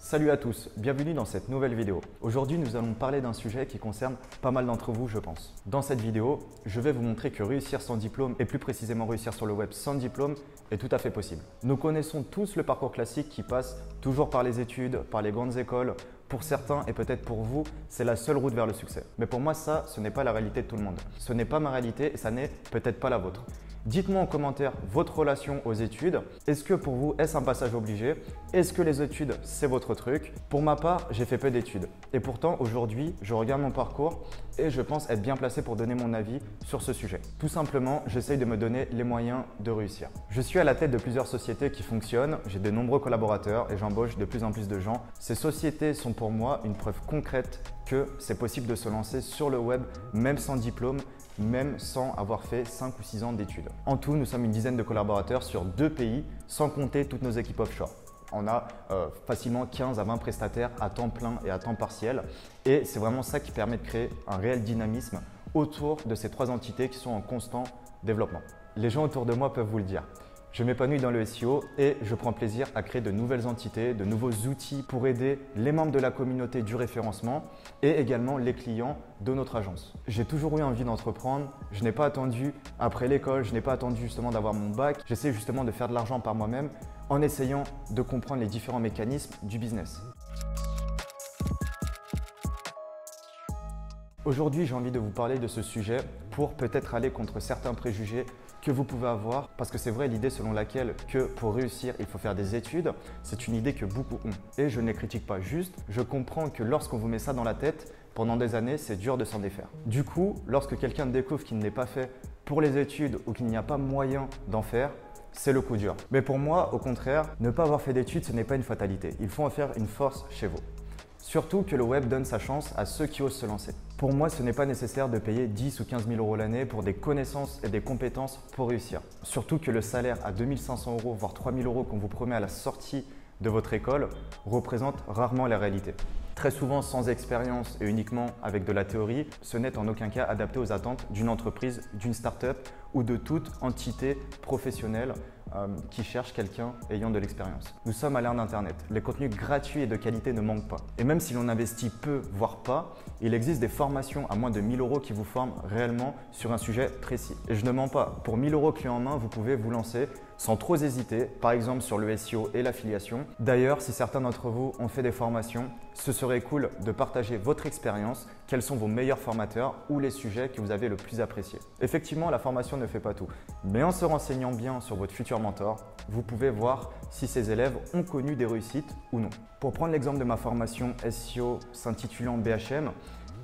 Salut à tous, bienvenue dans cette nouvelle vidéo. Aujourd'hui, nous allons parler d'un sujet qui concerne pas mal d'entre vous, je pense. Dans cette vidéo, je vais vous montrer que réussir sans diplôme, et plus précisément réussir sur le web sans diplôme, est tout à fait possible. Nous connaissons tous le parcours classique qui passe toujours par les études, par les grandes écoles. Pour certains et peut-être pour vous, c'est la seule route vers le succès. Mais pour moi, ça, ce n'est pas la réalité de tout le monde. Ce n'est pas ma réalité et ça n'est peut-être pas la vôtre. Dites-moi en commentaire votre relation aux études. Est-ce que pour vous, est-ce un passage obligé? Est-ce que les études, c'est votre truc? Pour ma part, j'ai fait peu d'études. Et pourtant, aujourd'hui, je regarde mon parcours et je pense être bien placé pour donner mon avis sur ce sujet. Tout simplement, j'essaye de me donner les moyens de réussir. Je suis à la tête de plusieurs sociétés qui fonctionnent. J'ai de nombreux collaborateurs et j'embauche de plus en plus de gens. Ces sociétés sont pour moi une preuve concrète que c'est possible de se lancer sur le web, même sans diplôme, même sans avoir fait 5 ou 6 ans d'études. En tout, nous sommes une dizaine de collaborateurs sur 2 pays, sans compter toutes nos équipes offshore. On a facilement 15 à 20 prestataires à temps plein et à temps partiel. Et c'est vraiment ça qui permet de créer un réel dynamisme autour de ces 3 entités qui sont en constant développement. Les gens autour de moi peuvent vous le dire. Je m'épanouis dans le SEO et je prends plaisir à créer de nouvelles entités, de nouveaux outils pour aider les membres de la communauté du référencement et également les clients de notre agence. J'ai toujours eu envie d'entreprendre, je n'ai pas attendu après l'école, je n'ai pas attendu justement d'avoir mon bac. J'essaie justement de faire de l'argent par moi-même en essayant de comprendre les différents mécanismes du business. Aujourd'hui, j'ai envie de vous parler de ce sujet pour peut-être aller contre certains préjugés que vous pouvez avoir, parce que c'est vrai, l'idée selon laquelle que pour réussir, il faut faire des études, c'est une idée que beaucoup ont. Et je ne les critique pas, juste, je comprends que lorsqu'on vous met ça dans la tête, pendant des années, c'est dur de s'en défaire. Du coup, lorsque quelqu'un découvre qu'il n'est pas fait pour les études ou qu'il n'y a pas moyen d'en faire, c'est le coup dur. Mais pour moi, au contraire, ne pas avoir fait d'études, ce n'est pas une fatalité. Il faut en faire une force chez vous. Surtout que le web donne sa chance à ceux qui osent se lancer. Pour moi, ce n'est pas nécessaire de payer 10 ou 15 000 euros l'année pour des connaissances et des compétences pour réussir. Surtout que le salaire à 2 500 euros, voire 3 000 euros qu'on vous promet à la sortie de votre école représente rarement la réalité. Très souvent sans expérience et uniquement avec de la théorie, ce n'est en aucun cas adapté aux attentes d'une entreprise, d'une start-up ou de toute entité professionnelle qui cherche quelqu'un ayant de l'expérience. Nous sommes à l'ère d'Internet. Les contenus gratuits et de qualité ne manquent pas. Et même si l'on investit peu, voire pas, il existe des formations à moins de 1 000 euros qui vous forment réellement sur un sujet précis. Et je ne mens pas, pour 1 000 euros clé en main, vous pouvez vous lancer sans trop hésiter, par exemple sur le SEO et l'affiliation. D'ailleurs, si certains d'entre vous ont fait des formations, ce serait cool de partager votre expérience, quels sont vos meilleurs formateurs ou les sujets que vous avez le plus appréciés. Effectivement, la formation ne fait pas tout, mais en se renseignant bien sur votre futur mentor, vous pouvez voir si ces élèves ont connu des réussites ou non. Pour prendre l'exemple de ma formation SEO s'intitulant BHM,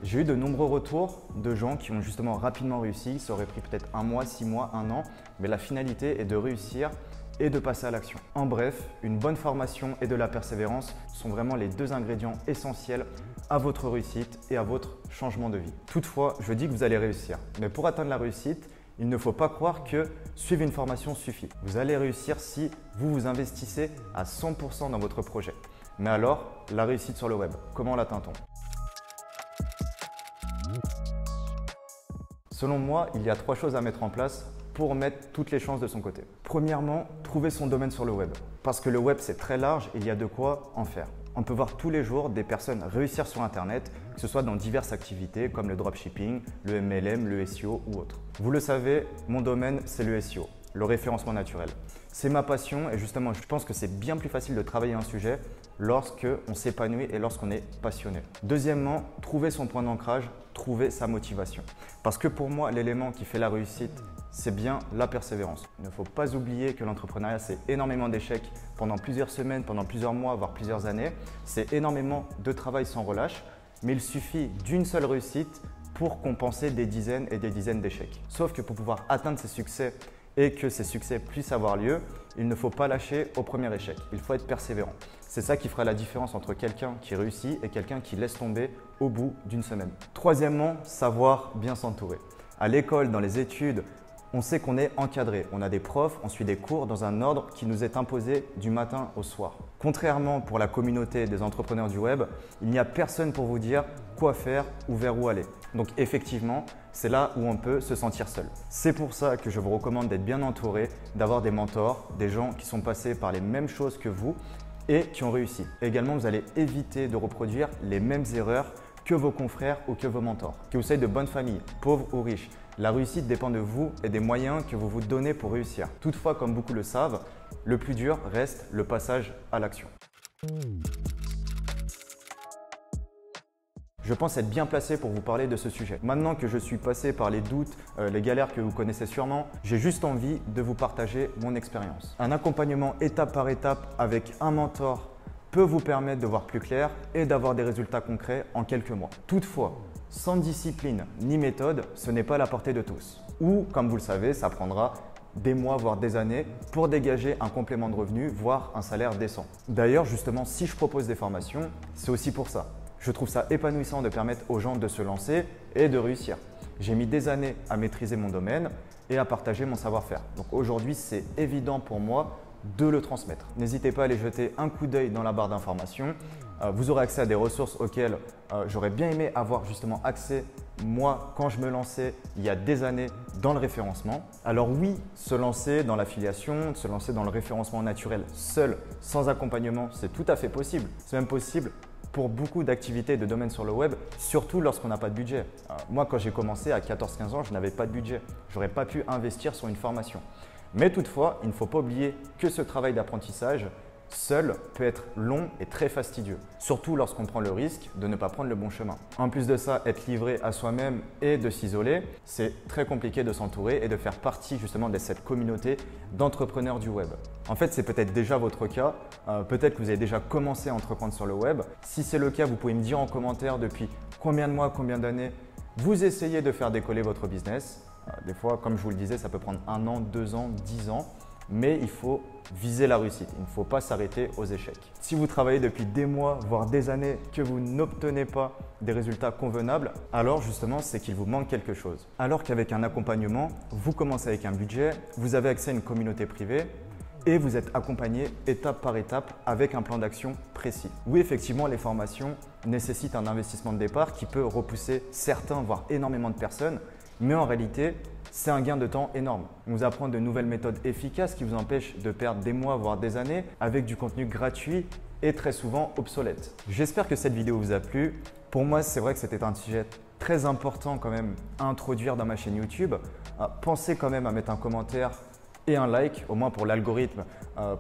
j'ai eu de nombreux retours de gens qui ont justement rapidement réussi. Ça aurait pris peut-être 1 mois, 6 mois, 1 an, mais la finalité est de réussir et de passer à l'action. En bref, une bonne formation et de la persévérance sont vraiment les 2 ingrédients essentiels à votre réussite et à votre changement de vie. Toutefois, je dis que vous allez réussir, mais pour atteindre la réussite, il ne faut pas croire que suivre une formation suffit. Vous allez réussir si vous vous investissez à 100% dans votre projet. Mais alors, la réussite sur le web, comment l'atteint-on ? Selon moi, il y a 3 choses à mettre en place pour mettre toutes les chances de son côté. Premièrement, trouver son domaine sur le web. Parce que le web, c'est très large et il y a de quoi en faire. On peut voir tous les jours des personnes réussir sur Internet, que ce soit dans diverses activités comme le dropshipping, le MLM, le SEO ou autre. Vous le savez, mon domaine, c'est le SEO, le référencement naturel. C'est ma passion et justement, je pense que c'est bien plus facile de travailler un sujet lorsque on s'épanouit et lorsqu'on est passionné. Deuxièmement, trouver son point d'ancrage, trouver sa motivation. Parce que pour moi, l'élément qui fait la réussite, c'est bien la persévérance. Il ne faut pas oublier que l'entrepreneuriat, c'est énormément d'échecs pendant plusieurs semaines, pendant plusieurs mois, voire plusieurs années. C'est énormément de travail sans relâche, mais il suffit d'une seule réussite pour compenser des dizaines et des dizaines d'échecs. Sauf que pour pouvoir atteindre ces succès et que ces succès puissent avoir lieu, il ne faut pas lâcher au premier échec. Il faut être persévérant. C'est ça qui fera la différence entre quelqu'un qui réussit et quelqu'un qui laisse tomber au bout d'une semaine. Troisièmement, savoir bien s'entourer. À l'école, dans les études, on sait qu'on est encadré. On a des profs, on suit des cours dans un ordre qui nous est imposé du matin au soir. Contrairement pour la communauté des entrepreneurs du web, il n'y a personne pour vous dire quoi faire ou vers où aller. Donc effectivement, c'est là où on peut se sentir seul. C'est pour ça que je vous recommande d'être bien entouré, d'avoir des mentors, des gens qui sont passés par les mêmes choses que vous et qui ont réussi. Également, vous allez éviter de reproduire les mêmes erreurs que vos confrères ou que vos mentors. Que vous soyez de bonne famille, pauvres ou riches, la réussite dépend de vous et des moyens que vous vous donnez pour réussir. Toutefois, comme beaucoup le savent, le plus dur reste le passage à l'action. Je pense être bien placé pour vous parler de ce sujet. Maintenant que je suis passé par les doutes, les galères que vous connaissez sûrement, j'ai juste envie de vous partager mon expérience. Un accompagnement étape par étape avec un mentor peut vous permettre de voir plus clair et d'avoir des résultats concrets en quelques mois. Toutefois, sans discipline ni méthode, ce n'est pas à la portée de tous. Ou, comme vous le savez, ça prendra des mois, voire des années pour dégager un complément de revenu, voire un salaire décent. D'ailleurs, justement, si je propose des formations, c'est aussi pour ça. Je trouve ça épanouissant de permettre aux gens de se lancer et de réussir. J'ai mis des années à maîtriser mon domaine et à partager mon savoir-faire. Donc aujourd'hui, c'est évident pour moi de le transmettre. N'hésitez pas à aller jeter un coup d'œil dans la barre d'information. Vous aurez accès à des ressources auxquelles j'aurais bien aimé avoir justement accès moi quand je me lançais il y a des années dans le référencement. Alors oui, se lancer dans l'affiliation, se lancer dans le référencement naturel seul, sans accompagnement, c'est tout à fait possible. C'est même possible pour beaucoup d'activités de domaine sur le web, surtout lorsqu'on n'a pas de budget. Moi, quand j'ai commencé à 14-15 ans, je n'avais pas de budget. Je n'aurais pas pu investir sur une formation. Mais toutefois, il ne faut pas oublier que ce travail d'apprentissage seul peut être long et très fastidieux, surtout lorsqu'on prend le risque de ne pas prendre le bon chemin. En plus de ça, être livré à soi-même et de s'isoler, c'est très compliqué de s'entourer et de faire partie justement de cette communauté d'entrepreneurs du web. En fait, c'est peut-être déjà votre cas, peut-être que vous avez déjà commencé à entreprendre sur le web. Si c'est le cas, vous pouvez me dire en commentaire depuis combien de mois, combien d'années vous essayez de faire décoller votre business. Des fois, comme je vous le disais, ça peut prendre 1 an, 2 ans, 10 ans. Mais il faut viser la réussite, il ne faut pas s'arrêter aux échecs. Si vous travaillez depuis des mois, voire des années, que vous n'obtenez pas des résultats convenables, alors justement, c'est qu'il vous manque quelque chose. Alors qu'avec un accompagnement, vous commencez avec un budget, vous avez accès à une communauté privée et vous êtes accompagné étape par étape avec un plan d'action précis. Oui, effectivement, les formations nécessitent un investissement de départ qui peut repousser certains, voire énormément de personnes, mais en réalité, c'est un gain de temps énorme. On vous apprend de nouvelles méthodes efficaces qui vous empêchent de perdre des mois, voire des années, avec du contenu gratuit et très souvent obsolète. J'espère que cette vidéo vous a plu. Pour moi, c'est vrai que c'était un sujet très important quand même à introduire dans ma chaîne YouTube. Pensez quand même à mettre un commentaire et un like, au moins pour l'algorithme,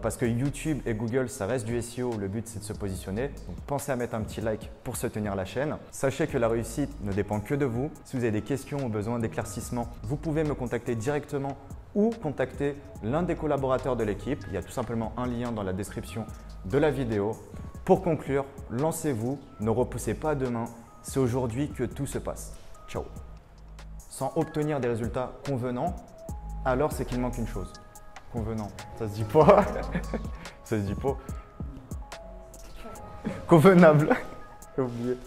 parce que YouTube et Google, ça reste du SEO, le but c'est de se positionner. Donc pensez à mettre un petit like pour soutenir la chaîne. Sachez que la réussite ne dépend que de vous. Si vous avez des questions ou besoin d'éclaircissement, vous pouvez me contacter directement ou contacter l'un des collaborateurs de l'équipe. Il y a tout simplement un lien dans la description de la vidéo. Pour conclure, lancez-vous, ne repoussez pas demain, c'est aujourd'hui que tout se passe. Ciao. Sans obtenir des résultats convenants, alors c'est qu'il manque une chose. Convenant. Ça se dit pas. Ça se dit pas. Convenable. J'ai oublié.